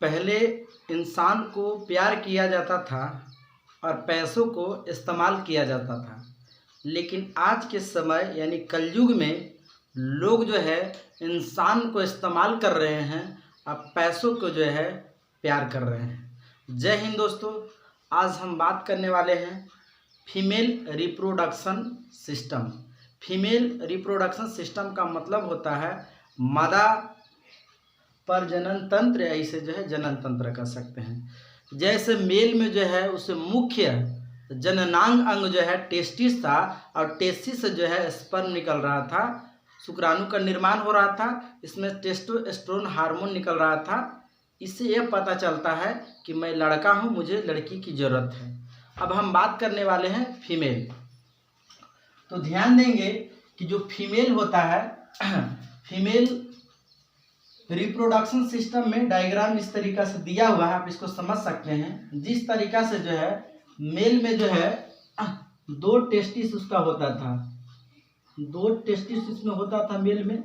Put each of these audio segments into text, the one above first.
पहले इंसान को प्यार किया जाता था और पैसों को इस्तेमाल किया जाता था, लेकिन आज के समय यानी कलयुग में लोग जो है इंसान को इस्तेमाल कर रहे हैं और पैसों को जो है प्यार कर रहे हैं। जय हिंद दोस्तों, आज हम बात करने वाले हैं female reproduction system. Female reproduction system का मतलब होता है मादा प्रजनन तंत्र, या इसे जो है जनन तंत्र कह सकते हैं। जैसे मेल में जो है उसे मुख्य जननांग अंग जो है टेस्टिस था और टेस्टिस से जो है स्पर्म निकल रहा था, शुक्राणु का निर्माण हो रहा था, इसमें टेस्टोस्टेरोन हार्मोन निकल रहा था। इससे यह पता चलता है कि मैं लड़का हूँ, मुझे लड़की की ज़रूरत है। अब हम बात करने वाले हैं फीमेल। तो ध्यान देंगे कि जो फीमेल होता है, फीमेल रिप्रोडक्शन सिस्टम में डायग्राम इस तरीका से दिया हुआ है, आप इसको समझ सकते हैं। जिस तरीका से जो है मेल में जो है 2 टेस्टिस उसका होता था, 2 टेस्टिस इसमें होता था मेल में,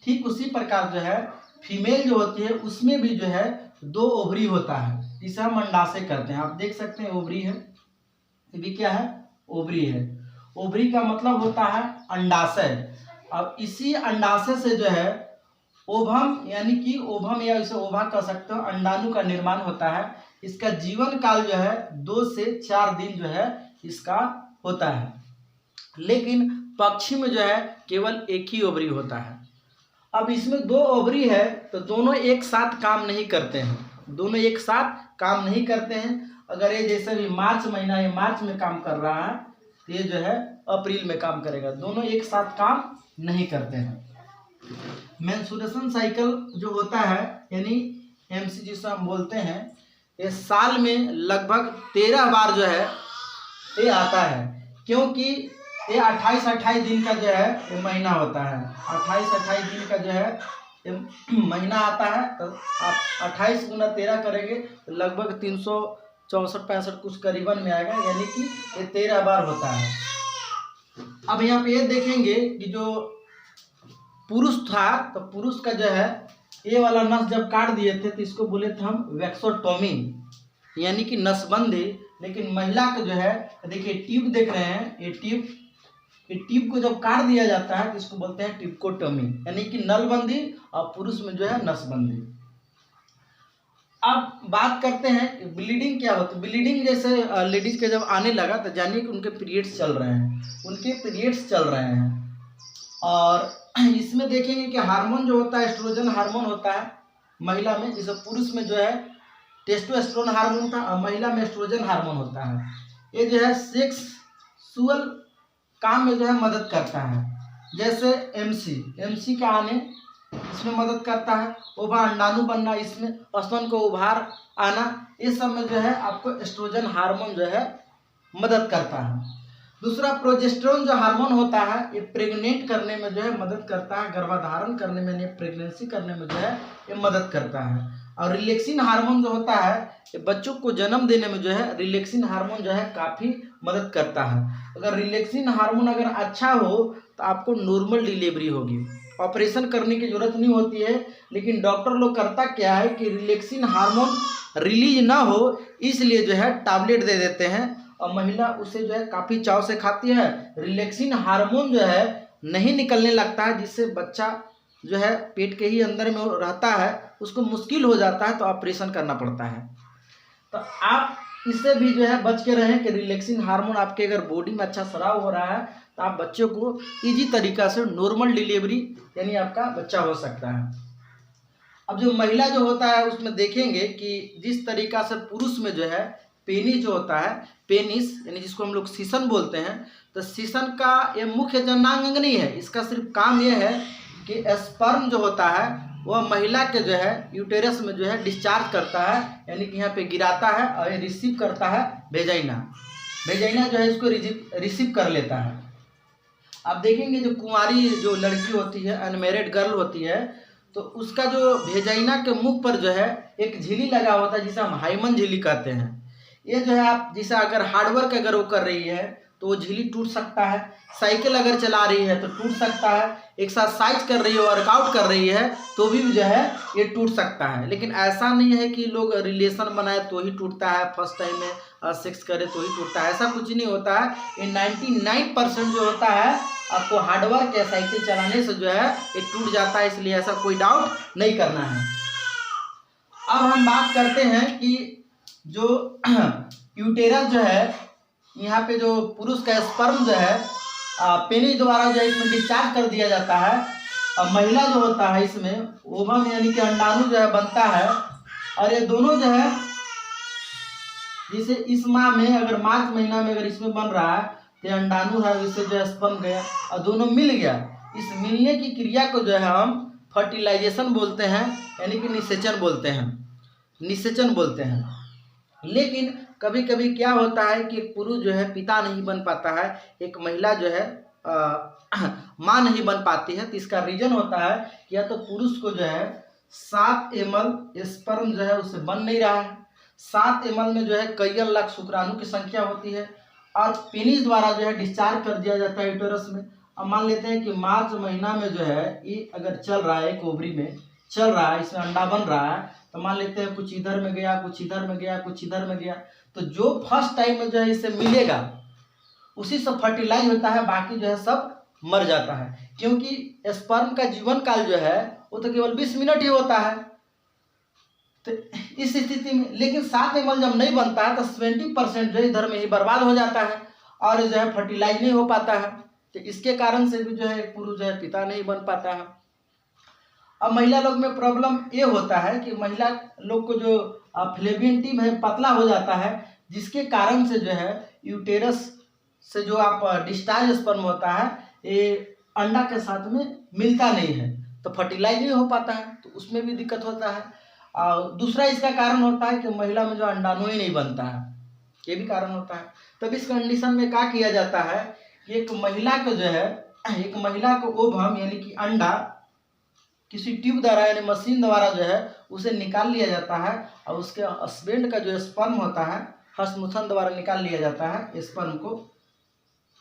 ठीक उसी प्रकार जो है फीमेल जो होती है उसमें भी जो है 2 ओवरी होता है। इसे हम अंडाशय कहते हैं। आप देख सकते हैं ओवरी है, ये भी क्या है, ओवरी है। ओवरी का मतलब होता है अंडाशय। अब इसी अंडाशय से जो है ओवम, यानी कि ओवम या इसे ओवा कह सकते हो, अंडाणु का निर्माण होता है। इसका जीवन काल जो है 2 से 4 दिन जो है इसका होता है, लेकिन पक्षी में जो है केवल एक ही ओवरी होता है। अब इसमें 2 ओवरी है तो दोनों एक साथ काम नहीं करते हैं, दोनों एक साथ काम नहीं करते हैं। अगर ये जैसे भी मार्च महीना, ये मार्च में काम कर रहा है तो ये जो है अप्रैल में काम करेगा, दोनों एक साथ काम नहीं करते हैं। मेंस्ट्रुएशन साइकिल जो होता है यानी एमसी जिसे हम बोलते हैं, ये साल में लगभग 13 बार जो है ये आता है, क्योंकि ये 28 दिन का जो है ये महीना होता है। 28 दिन का जो है ये महीना आता है, तो आप 28 गुना 13 करेंगे तो लगभग 364-65 कुछ करीबन में आएगा, यानी कि ये 13 बार होता है। अब यहाँ पे ये देखेंगे कि जो पुरुष था तो पुरुष का जो है ये वाला नस जब काट दिए थे तो इसको बोले थे हम वैक्सोटोमी, यानी कि नसबंदी। लेकिन महिला का जो है, देखिए ट्यूब देख रहे हैं, ये ट्यूब को जब काट दिया जाता है तो इसको बोलते हैं ट्यूबकोटोमी, यानी कि नलबंदी, और पुरुष में जो है नसबंदी। अब बात करते हैं कि ब्लीडिंग क्या होती है। ब्लीडिंग जैसे लेडीज के जब आने लगा तो जानिए कि उनके पीरियड्स चल रहे हैं, उनके पीरियड्स चल रहे हैं। और इसमें देखेंगे कि हार्मोन जो होता है एस्ट्रोजन हार्मोन होता है महिला में, जैसे पुरुष में जो है टेस्टोस्टेरोन हार्मोन था और महिला में एस्ट्रोजन हार्मोन होता है। ये जो है सेक्सुअल काम में जो है मदद करता है। जैसे एमसी का आने इसमें मदद करता है, ओवा अंडाणु बनना, इसमें स्तन को उभार आना, इस सब में जो है आपको एस्ट्रोजन हार्मोन जो है मदद करता है। दूसरा प्रोजेस्टेरोन जो हार्मोन होता है ये प्रेग्नेंट करने में जो है मदद करता है, गर्भधारण करने में नहीं प्रेगनेंसी करने में जो है ये मदद करता है। और रिलैक्सिन हार्मोन जो होता है ये बच्चों को जन्म देने में जो है रिलैक्सिन हार्मोन जो है काफ़ी मदद करता है। अगर रिलैक्सिन हार्मोन अगर अच्छा हो तो आपको नॉर्मल डिलीवरी होगी, ऑपरेशन करने की जरूरत नहीं होती है। लेकिन डॉक्टर लोग करता क्या है कि रिलैक्सिन हार्मोन रिलीज ना हो इसलिए जो है टैबलेट दे देते हैं, और महिला उसे जो है काफ़ी चाव से खाती है। रिलैक्सिन हार्मोन जो है नहीं निकलने लगता है, जिससे बच्चा जो है पेट के ही अंदर में रहता है, उसको मुश्किल हो जाता है तो ऑपरेशन करना पड़ता है। तो आप इससे भी जो है बच के रहें कि रिलैक्सिन हार्मोन आपके अगर बॉडी में अच्छा स्राव हो रहा है तो आप बच्चों को ईजी तरीका से नॉर्मल डिलीवरी यानी आपका बच्चा हो सकता है। अब जो महिला जो होता है उसमें देखेंगे कि जिस तरीका से पुरुष में जो है पेनिस जो होता है, पेनिस यानी जिसको हम लोग सीसन बोलते हैं, तो सीसन का ये मुख्य जननांग अंग नहीं है। इसका सिर्फ काम ये है कि स्पर्म जो होता है वह महिला के जो है यूटेरस में जो है डिस्चार्ज करता है, यानी कि यहाँ पे गिराता है और ये रिसीव करता है वेजाइना जो है इसको रिसीव कर लेता है। आप देखेंगे जो कुंवारी जो लड़की होती है, अनमेरिड गर्ल होती है, तो उसका जो वेजाइना के मुख पर जो है एक झिल्ली लगा होता है जिसे हम हाइमन झिल्ली कहते हैं। ये जो है आप जैसे अगर हार्डवर्क अगर वो कर रही है तो वो झिल्ली टूट सकता है। साइकिल अगर चला रही है तो टूट सकता है। एक्सरसाइज कर रही है, वर्कआउट कर रही है तो भी जो है ये टूट सकता है। लेकिन ऐसा नहीं है कि लोग रिलेशन बनाए तो ही टूटता है, फर्स्ट टाइम में सेक्स करे तो ही टूटता है, ऐसा कुछ नहीं होता है। ये 99% जो होता है आपको हार्डवर्क या साइकिल चलाने से जो है ये टूट जाता है, इसलिए ऐसा कोई डाउट नहीं करना है। अब हम बात करते हैं कि जो यूटेरस जो है, यहाँ पे जो पुरुष का स्पर्म जो है पेनिस द्वारा जो है इसमें डिस्चार्ज कर दिया जाता है। और महिला जो होता है इसमें ओवम यानी कि अंडाणु जो है बनता है। और ये दोनों जो है जैसे इस माह में अगर मार्च महीना में अगर इसमें बन रहा है तो अंडाणु है, इससे जो है स्पर्म गया और दोनों मिल गया। इस मिलने की क्रिया को जो है हम फर्टिलाइजेशन बोलते हैं, यानी कि निषेचन बोलते हैं, निषेचन बोलते हैं। लेकिन कभी कभी क्या होता है कि एक पुरुष जो है पिता नहीं बन पाता है, एक महिला जो है माँ नहीं बन पाती है। तो इसका रीजन होता है कि या तो पुरुष को जो है 7 ml स्पर्म जो है उससे बन नहीं रहा है। 7 ml में जो है कई लाख शुक्राणु की संख्या होती है और पेनिस द्वारा जो है डिस्चार्ज कर दिया जाता है यूटेरस में। अब मान लेते हैं कि मार्च महीना में जो है ये अगर चल रहा है, एक ओवरी में चल रहा है, इसमें अंडा बन रहा है, तो मान लेते हैं कुछ इधर में गया, कुछ इधर में गया, कुछ इधर में गया, तो जो फर्स्ट टाइम में जो है इसे मिलेगा उसी से फर्टिलाइज होता है, बाकी जो है सब मर जाता है। क्योंकि स्पर्म का जीवन काल जो है वो तो केवल 20 मिनट ही होता है। तो इस स्थिति में लेकिन 7 ml जब नहीं बनता है तो 70% जो इधर में ही बर्बाद हो जाता है और जो है फर्टिलाइज नहीं हो पाता है। तो इसके कारण से भी जो है पुरुष जो है पिता नहीं बन पाता है। अब महिला लोग में प्रॉब्लम ये होता है कि महिला लोग को जो फ्लेवियन ट्यूब है पतला हो जाता है, जिसके कारण से जो है यूटेरस से जो आप डिस्चार्ज स्पर्म होता है ये अंडा के साथ में मिलता नहीं है, तो फर्टिलाइज नहीं हो पाता है, तो उसमें भी दिक्कत होता है। और दूसरा इसका कारण होता है कि महिला में जो अंडाणु ही नहीं बनता है, ये भी कारण होता है। तब इस कंडीशन में क्या किया जाता है, एक महिला को जो है, एक महिला को ओवम यानी कि अंडा किसी ट्यूब द्वारा यानी मशीन द्वारा जो है उसे निकाल लिया जाता है और उसके हस्बैंड का जो स्पर्म होता है हस्तमोशन द्वारा निकाल लिया जाता है स्पर्म को।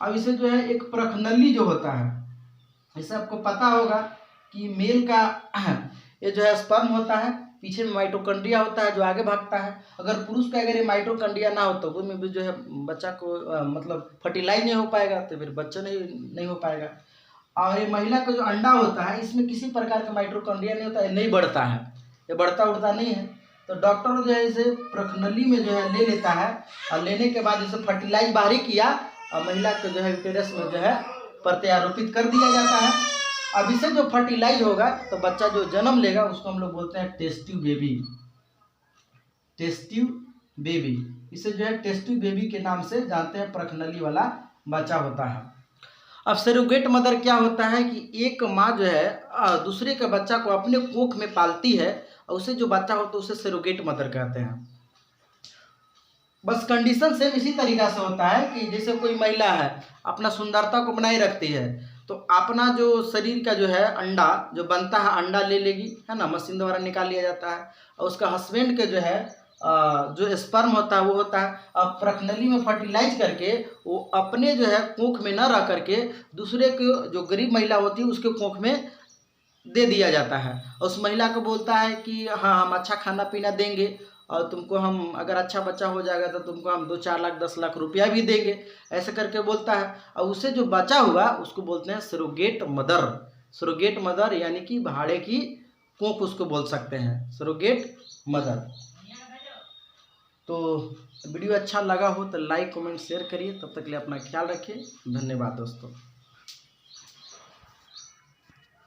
अब इसे जो है एक प्रखनली जो होता है, इसे आपको पता होगा कि मेल का ये जो है स्पर्म होता है, पीछे में माइटोकॉन्ड्रिया होता है जो आगे भागता है। अगर पुरुष का अगर ये माइटोकॉन्ड्रिया ना हो तो उसमें भी जो है बच्चा को मतलब फर्टिलाइज नहीं हो पाएगा, तो फिर बच्चा नहीं हो पाएगा। और ये महिला का जो अंडा होता है इसमें किसी प्रकार का माइटोकॉन्ड्रिया नहीं होता है, नहीं बढ़ता है, ये बढ़ता उड़ता नहीं है। तो डॉक्टर जो है इसे प्रखनली में जो है ले लेता है और लेने के बाद इसे फर्टिलाइज बाहरी किया और महिला को जो है यूटेरस में जो है प्रत्यारोपित कर दिया जाता है। अब इसे जो फर्टिलाइज होगा तो बच्चा जो जन्म लेगा उसको हम लोग बोलते हैं test tube baby, test tube baby. इसे जो है टेस्ट ट्यूब बेबी के नाम से जानते हैं, प्रखनली वाला बच्चा होता है। अब सरोगेट मदर क्या होता है कि एक माँ जो है दूसरे के बच्चा को अपने कोख में पालती है और उसे जो बच्चा होता है उसे सरोगेट मदर कहते हैं। बस कंडीशन सेम इसी तरीका से होता है कि जैसे कोई महिला है अपना सुंदरता को बनाए रखती है, तो अपना जो शरीर का जो है अंडा जो बनता है अंडा ले लेगी, है ना, मशीन द्वारा निकाल लिया जाता है और उसका हस्बैंड के जो है जो स्पर्म होता है वो होता है अब प्रखनली में फर्टिलाइज करके वो अपने जो है कोख में न रह करके दूसरे को जो गरीब महिला होती है उसके कोख में दे दिया जाता है। और उस महिला को बोलता है कि हाँ हम अच्छा खाना पीना देंगे और तुमको हम अगर अच्छा बच्चा हो जाएगा तो तुमको हम 2-4 लाख 10 लाख रुपया भी देंगे, ऐसे करके बोलता है। और उससे जो बचा हुआ उसको बोलते हैं सरोगेट मदर। सरोगेट मदर यानी कि भाड़े की कोख उसको बोल सकते हैं, सरोगेट मदर। तो वीडियो अच्छा लगा हो तो लाइक कमेंट शेयर करिए। तब तक के लिए अपना ख्याल रखिए। धन्यवाद दोस्तों।